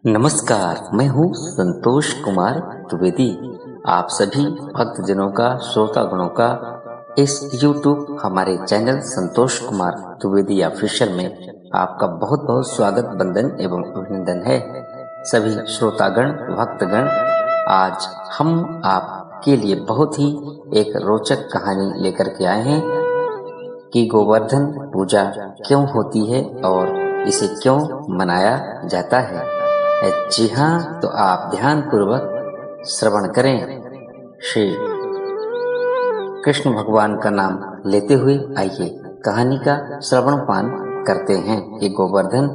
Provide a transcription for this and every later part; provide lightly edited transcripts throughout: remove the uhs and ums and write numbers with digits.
नमस्कार, मैं हूँ संतोष कुमार द्विवेदी। आप सभी भक्तजनों का, श्रोतागणों का इस YouTube हमारे चैनल संतोष कुमार द्विवेदी ऑफिशियल में आपका बहुत बहुत स्वागत, वंदन एवं अभिनंदन है। सभी श्रोतागण, भक्तगण, आज हम आपके लिए बहुत ही एक रोचक कहानी लेकर के आए हैं कि गोवर्धन पूजा क्यों होती है और इसे क्यों मनाया जाता है। जी हाँ, तो आप ध्यान पूर्वक श्रवण करें। श्री कृष्ण भगवान का नाम लेते हुए आइए कहानी का श्रवण पान करते हैं कि गोवर्धन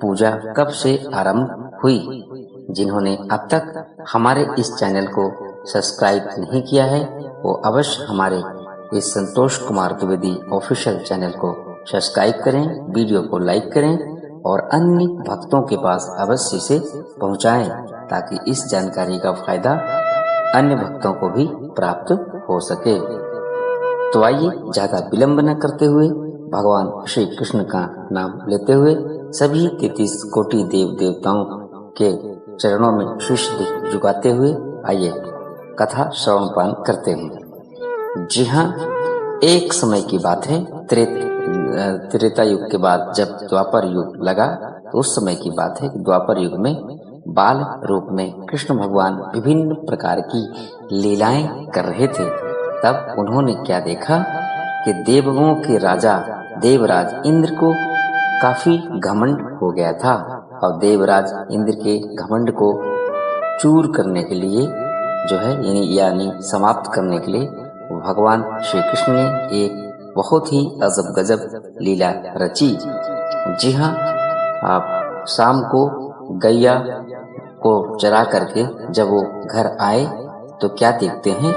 पूजा कब से आरंभ हुई। जिन्होंने अब तक हमारे इस चैनल को सब्सक्राइब नहीं किया है वो अवश्य हमारे इस संतोष कुमार द्विवेदी ऑफिशियल चैनल को सब्सक्राइब करें, वीडियो को लाइक करें और अन्य भक्तों के पास अवश्य से पहुंचाएं ताकि इस जानकारी का फायदा अन्य भक्तों को भी प्राप्त हो सके। तो आइए ज्यादा विलंब न करते हुए भगवान श्री कृष्ण का नाम लेते हुए सभी 33 कोटि देव देवताओं के चरणों में शीश झुकाते हुए आइए कथा श्रवण पान करते हैं। जी हाँ, एक समय की बात है, त्रेता युग के बाद जब द्वापर युग लगा तो उस समय की बात है कि द्वापर युग में बाल रूप में कृष्ण भगवान विभिन्न प्रकार की लीलाएं कर रहे थे। तब उन्होंने क्या देखा कि देवों के राजा देवराज इंद्र को काफी घमंड हो गया था और देवराज इंद्र के घमंड को चूर करने के लिए जो है यानी समाप्त करने के लिए भगवान श्री कृष्ण ने एक बहुत ही अजब गजब लीला रची। जी हाँ, आप शाम को गैया को चरा करके जब वो घर आए तो क्या देखते हैं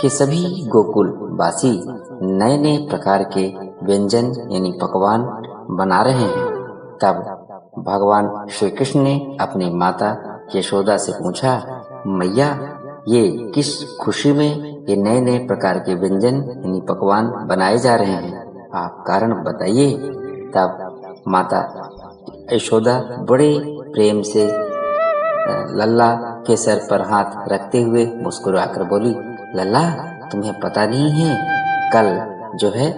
कि सभी गोकुल वासी नए नए प्रकार के व्यंजन यानी पकवान बना रहे हैं। तब भगवान श्री कृष्ण ने अपनी माता यशोदा से पूछा, मैया ये किस खुशी में ये नए नए प्रकार के व्यंजन यानी पकवान बनाए जा रहे हैं, आप कारण बताइए। तब माता यशोदा बड़े प्रेम से लल्ला के सर पर हाथ रखते हुए मुस्कुराकर बोली, लल्ला तुम्हें पता नहीं है, कल जो है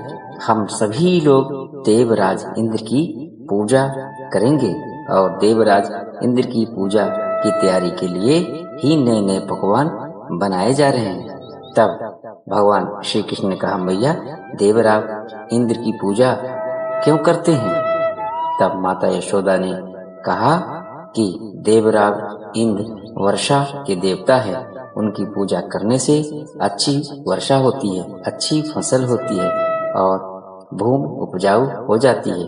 हम सभी लोग देवराज इंद्र की पूजा करेंगे और देवराज इंद्र की पूजा की तैयारी के लिए ही नए नए पकवान बनाए जा रहे हैं। तब भगवान श्री कृष्ण ने कहा, मैया देवराज इंद्र की पूजा क्यों करते हैं। तब माता यशोदा ने कहा कि देवराज इंद्र वर्षा के देवता है, उनकी पूजा करने से अच्छी वर्षा होती है, अच्छी फसल होती है और भूमि उपजाऊ हो जाती है,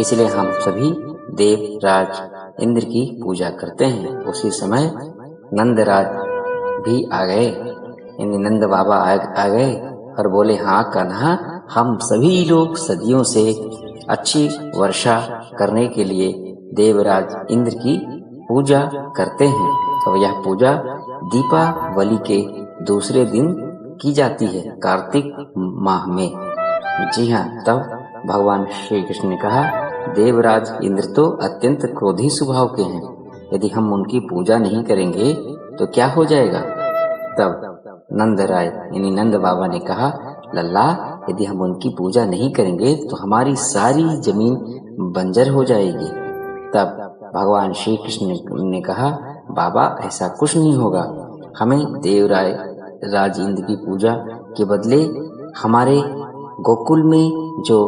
इसलिए हम सभी देवराज इंद्र की पूजा करते हैं। उसी समय नंदराज भी आ गए, नंद बाबा आ गए और बोले, हाँ कान्हा, हम सभी लोग सदियों से अच्छी वर्षा करने के लिए देवराज इंद्र की पूजा करते हैं। तो यह पूजा दीपावली के दूसरे दिन की जाती है, कार्तिक माह में। जी हाँ, तब भगवान श्री कृष्ण ने कहा, देवराज इंद्र तो अत्यंत क्रोधी स्वभाव के हैं, यदि हम उनकी पूजा नहीं करेंगे तो क्या हो जाएगा। तब नंदराय यानी नंद बाबा ने कहा, लल्ला यदि हम उनकी पूजा नहीं करेंगे तो हमारी सारी जमीन बंजर हो जाएगी। तब भगवान श्री कृष्ण ने कहा, बाबा ऐसा कुछ नहीं होगा, हमें देवराज इंद्र की पूजा के बदले हमारे गोकुल में जो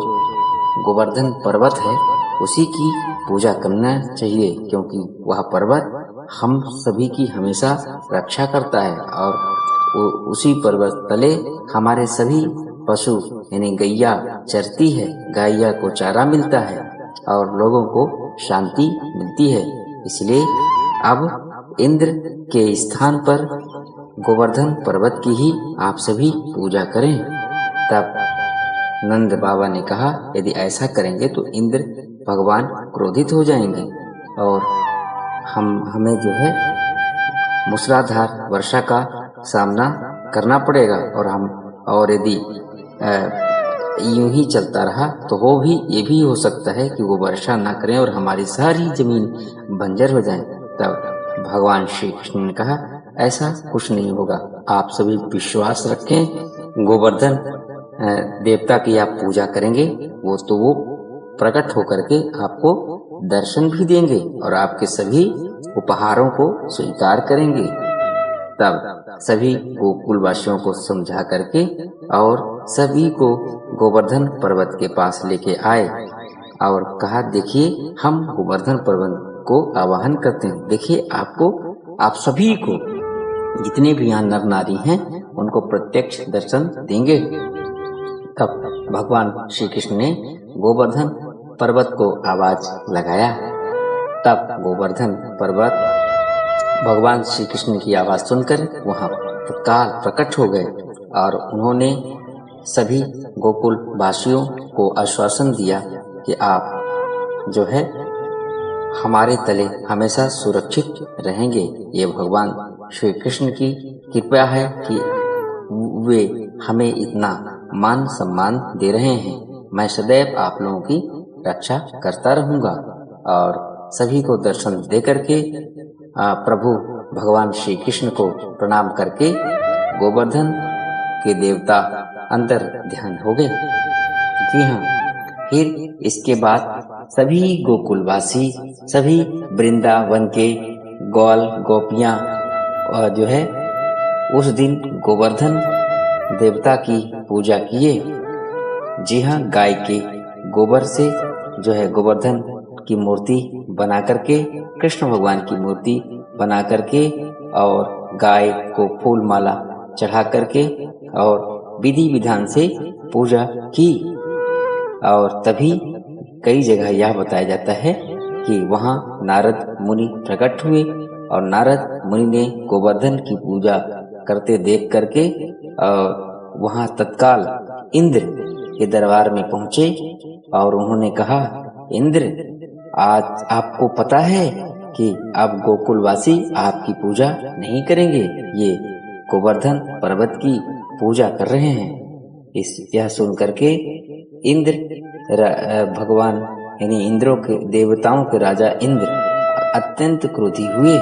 गोवर्धन पर्वत है उसी की पूजा करना चाहिए, क्योंकि वह पर्वत हम सभी की हमेशा रक्षा करता है और उसी पर्वत तले हमारे सभी पशु यानी गैया चरती है, गैया को चारा मिलता है और लोगों को शांति मिलती है। इसलिए अब इंद्र के स्थान पर गोवर्धन पर्वत की ही आप सभी पूजा करें। तब नंद बाबा ने कहा, यदि ऐसा करेंगे तो इंद्र भगवान क्रोधित हो जाएंगे और हमें जो है मूसलाधार वर्षा का सामना करना पड़ेगा और यदि यूं ही चलता रहा तो ये भी हो सकता है कि वो वर्षा ना करें और हमारी सारी जमीन बंजर हो जाए। तब भगवान श्री कृष्ण ने कहा, ऐसा कुछ नहीं होगा, आप सभी विश्वास रखें। गोवर्धन देवता की आप पूजा करेंगे, वो प्रकट होकर के आपको दर्शन भी देंगे और आपके सभी उपहारों को स्वीकार करेंगे। तब सभी गोकुलवासियों को समझा करके और सभी को गोवर्धन पर्वत के पास लेके आए और कहा, देखिए हम गोवर्धन पर्वत को आवाहन करते हैं, देखिए आपको, आप सभी को, जितने भी यहाँ नर नारी हैं उनको प्रत्यक्ष दर्शन देंगे। तब भगवान श्री कृष्ण ने गोवर्धन पर्वत को आवाज लगाया। तब गोवर्धन पर्वत भगवान श्री कृष्ण की आवाज सुनकर वहां तत्काल प्रकट हो गए और उन्होंने सभी गोकुल वासियों को आश्वासन दिया कि आप जो है हमारे तले हमेशा सुरक्षित रहेंगे। ये भगवान श्री कृष्ण की कृपा है कि वे हमें इतना मान सम्मान दे रहे हैं। मैं सदैव आप लोगों की रक्षा करता रहूंगा। और सभी को दर्शन दे करके प्रभु भगवान श्री कृष्ण को प्रणाम करके गोवर्धन के देवता अंतर ध्यान हो गए। जी हाँ, फिर इसके बाद सभी गोकुलवासी, सभी वृंदावन के ग्वाल गोपियां जो है उस दिन गोवर्धन देवता की पूजा किए। जी हाँ, गाय के गोबर से जो है गोवर्धन की मूर्ति बना करके, कृष्ण भगवान की मूर्ति बना करके और गाय को फूल माला चढ़ा करके और विधि विधान से पूजा की। और तभी कई जगह यह बताया जाता है कि वहां नारद मुनि प्रकट हुए और नारद मुनि ने गोवर्धन की पूजा करते देख करके वहां तत्काल इंद्र के दरबार में पहुंचे और उन्होंने कहा, इंद्र, आज आपको पता है कि अब गोकुलवासी आपकी पूजा नहीं करेंगे, ये गोवर्धन पर्वत की पूजा कर रहे हैं। यह सुन करके इंद्र भगवान यानी इंद्रों के देवताओं के राजा इंद्र अत्यंत क्रोधी हुए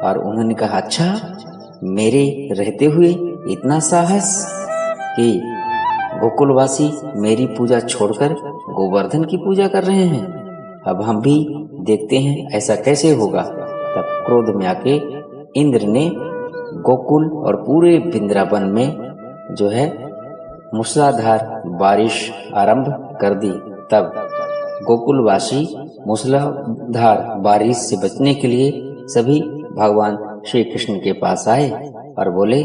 और उन्होंने कहा, अच्छा, मेरे रहते हुए इतना साहस कि गोकुलवासी मेरी पूजा छोड़कर गोवर्धन की पूजा कर रहे हैं। अब हम भी देखते हैं ऐसा कैसे होगा। तब क्रोध में आके इंद्र ने गोकुल और पूरे वृंदावन में जो है मूसलाधार बारिश आरंभ कर दी। तब गोकुलवासी मूसलाधार बारिश से बचने के लिए सभी भगवान श्री कृष्ण के पास आए और बोले,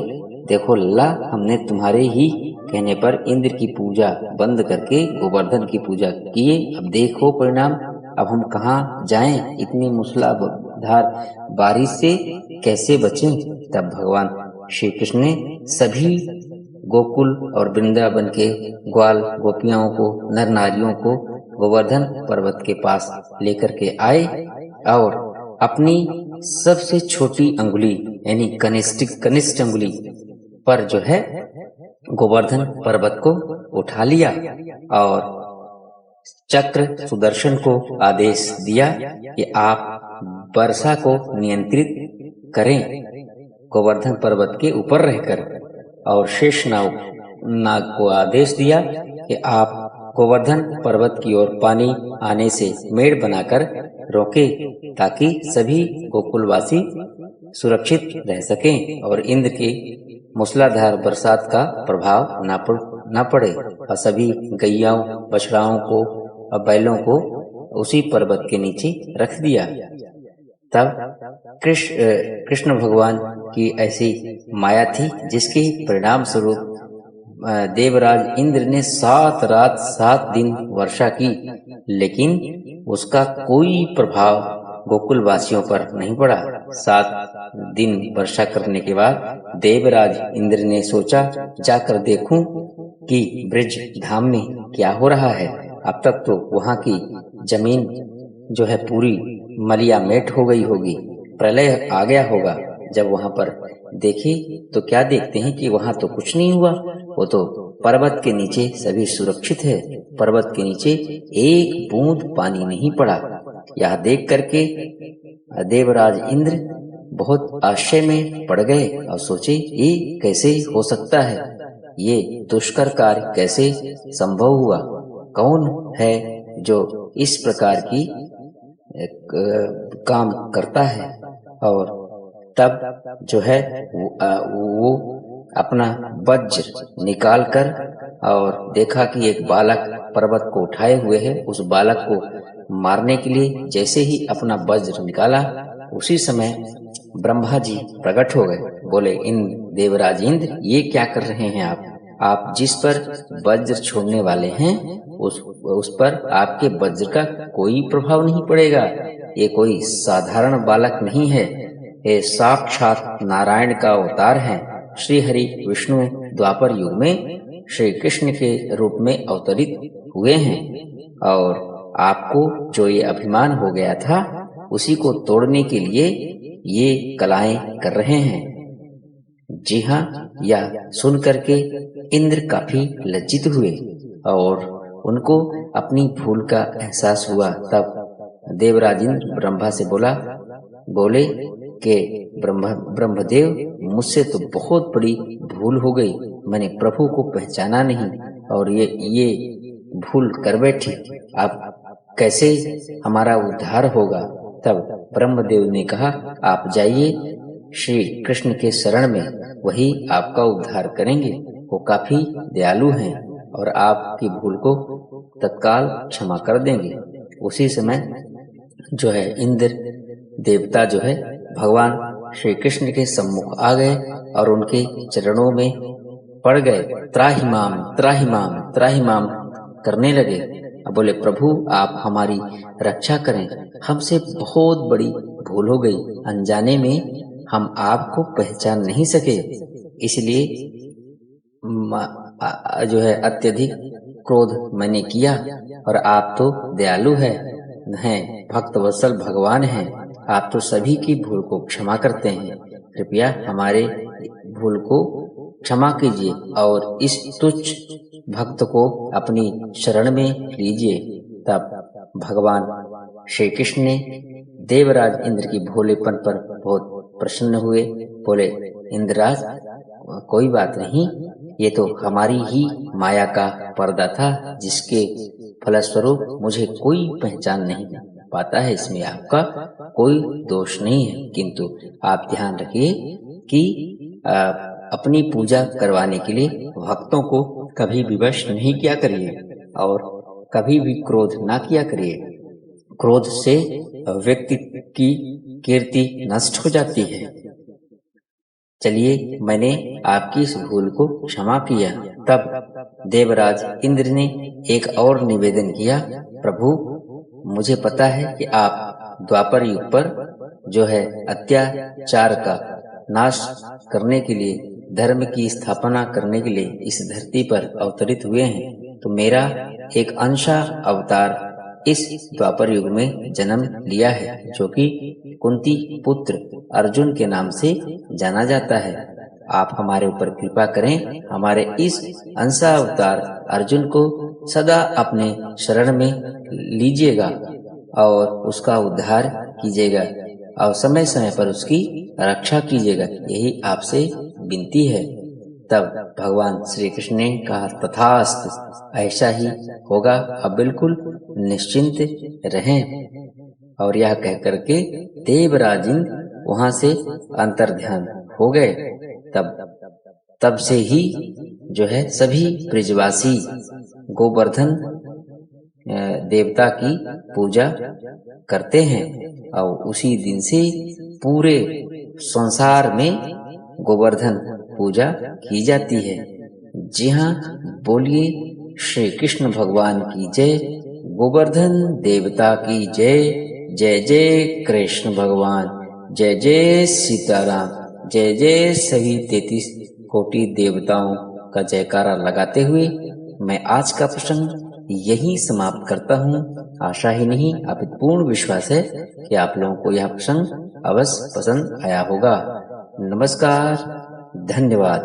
देखो लल्ला, हमने तुम्हारे ही कहने पर इंद्र की पूजा बंद करके गोवर्धन की पूजा किए, अब देखो परिणाम, अब हम कहाँ जाएं, इतनी मूसलाधार बारिश से कैसे बचें। तब भगवान श्री कृष्ण ने सभी गोकुल और वृंदावन के ग्वाल गोपियाओं को, नर नारियों को गोवर्धन पर्वत के पास लेकर के आए और अपनी सबसे छोटी अंगुली यानी कनिष्ठ अंगुली पर जो है गोवर्धन पर्वत को उठा लिया और चक्र सुदर्शन को आदेश दिया कि आप वर्षा को नियंत्रित करें गोवर्धन पर्वत के ऊपर रहकर, और शेष नाग को आदेश दिया कि आप गोवर्धन पर्वत की ओर पानी आने से मेड़ बनाकर रोके ताकि सभी गोकुलवासी सुरक्षित रह सकें और इंद्र के मूसलाधार बरसात का प्रभाव न पड़े। और सभी गैयाओं, बछड़ाओं को और बैलों को उसी पर्वत के नीचे रख दिया। तब कृष्ण भगवान की ऐसी माया थी जिसके परिणाम स्वरूप देवराज इंद्र ने 7 रात 7 दिन वर्षा की, लेकिन उसका कोई प्रभाव गोकुलवासियों पर नहीं पड़ा। 7 दिन वर्षा करने के बाद देवराज इंद्र ने सोचा, जाकर देखूं कि ब्रज धाम में क्या हो रहा है। अब तक तो वहां की जमीन जो है पूरी मलिया मेट हो गई होगी, प्रलय आ गया होगा। जब वहां पर देखे तो क्या देखते हैं कि वहां तो कुछ नहीं हुआ, वो तो पर्वत के नीचे सभी सुरक्षित है, पर्वत के नीचे एक बूंद पानी नहीं पड़ा। यह देख करके देवराज इंद्र बहुत आश्चर्य में पड़ गए और सोचे ये कैसे हो सकता है, ये दुष्कर कार्य कैसे संभव हुआ, कौन है जो इस प्रकार की काम करता है। और तब जो है वो अपना वज्र निकाल कर और देखा कि एक बालक पर्वत को उठाए हुए है। उस बालक को मारने के लिए जैसे ही अपना वज्र निकाला, उसी समय ब्रह्मा जी प्रकट हो गए। बोले, इन देवराज इंद्र, ये क्या कर रहे हैं आप जिस पर वज्र छोड़ने वाले हैं उस पर आपके वज्र का कोई प्रभाव नहीं पड़ेगा। ये कोई साधारण बालक नहीं है, ये साक्षात नारायण का अवतार है। श्री हरि विष्णु द्वापर युग में श्री कृष्ण के रूप में अवतरित हुए हैं और आपको जो ये अभिमान हो गया था उसी को तोड़ने के लिए ये कलाएं कर रहे हैं। जी हाँ, यह सुन करके इंद्र काफी लज्जित हुए और उनको अपनी भूल का एहसास हुआ। तब देवराज इंद्र ब्रह्मा से बोले कि ब्रह्मदेव, मुझसे तो बहुत बड़ी भूल हो गई, मैंने प्रभु को पहचाना नहीं और ये भूल कर बैठी, अब कैसे हमारा उद्धार होगा। तब ब्रह्मदेव ने कहा, आप जाइए श्री कृष्ण के शरण में, वही आपका उद्धार करेंगे। वो काफी दयालु हैं और आपकी भूल को तत्काल क्षमा कर देंगे। उसी समय जो है इंद्र देवता जो है भगवान श्री कृष्ण के सम्मुख आ गए और उनके चरणों में पड़ गए। त्राहिमाम त्राहिमाम त्राहिमाम करने लगे। बोले, प्रभु आप हमारी रक्षा करें, हमसे बहुत बड़ी भूल हो गई, अनजाने में हम आपको पहचान नहीं सके, इसलिए जो है अत्यधिक क्रोध मैंने किया और आप तो दयालु हैं, भक्त वत्सल भगवान हैं, आप तो सभी की भूल को क्षमा करते हैं, कृपया हमारे भूल को क्षमा कीजिए और इस तुच्छ भक्त को अपनी शरण में लीजिए। तब भगवान श्री कृष्ण ने देवराज इंद्र की भोलेपन पर बहुत प्रसन्न हुए। बोले, इंद्रराज, कोई बात नहीं, ये तो हमारी ही माया का पर्दा था जिसके फलस्वरूप मुझे कोई पहचान नहीं पाता है, इसमें आपका कोई दोष नहीं है। किंतु आप ध्यान रखिए कि अपनी पूजा करवाने के लिए भक्तों को कभी विवश नहीं किया करिए और कभी भी क्रोध ना किया करिए। क्रोध से व्यक्ति की कीर्ति नष्ट हो जाती है। चलिए, मैंने आपकी इस भूल को क्षमा किया। तब देवराज इंद्र ने एक और निवेदन किया, प्रभु मुझे पता है कि आप द्वापर युग पर जो है अत्याचार का नाश करने के लिए, धर्म की स्थापना करने के लिए इस धरती पर अवतरित हुए हैं, तो मेरा एक अंशा अवतार इस द्वापर युग में जन्म लिया है, जो कि कुंती पुत्र अर्जुन के नाम से जाना जाता है। आप हमारे ऊपर कृपा करें, हमारे इस अंशा अवतार अर्जुन को सदा अपने शरण में लीजिएगा और उसका उद्धार कीजिएगा और समय समय पर उसकी रक्षा कीजिएगा, यही आपसे विनती है। तब भगवान श्री कृष्ण ने कहा, तथास्तु, ऐसा ही होगा, अब बिल्कुल निश्चिंत रहें। और यह कह करके देवराज इंद्र वहां से अंतर्ध्यान हो गए। तब से ही जो है सभी ब्रजवासी गोवर्धन देवता की पूजा करते हैं और उसी दिन से पूरे संसार में गोवर्धन पूजा की जाती है। जी हाँ, बोलिए श्री कृष्ण भगवान की जय, गोवर्धन देवता की जय। जय जय कृष्ण भगवान, जय जय सीताराम, जय जय सभी 33 कोटि देवताओं का जयकारा लगाते हुए मैं आज का प्रसंग यही समाप्त करता हूँ। आशा ही नहीं, अपितु पूर्ण विश्वास है कि आप लोगों को यह प्रसंग अवश्य पसंद आया होगा। नमस्कार, धन्यवाद।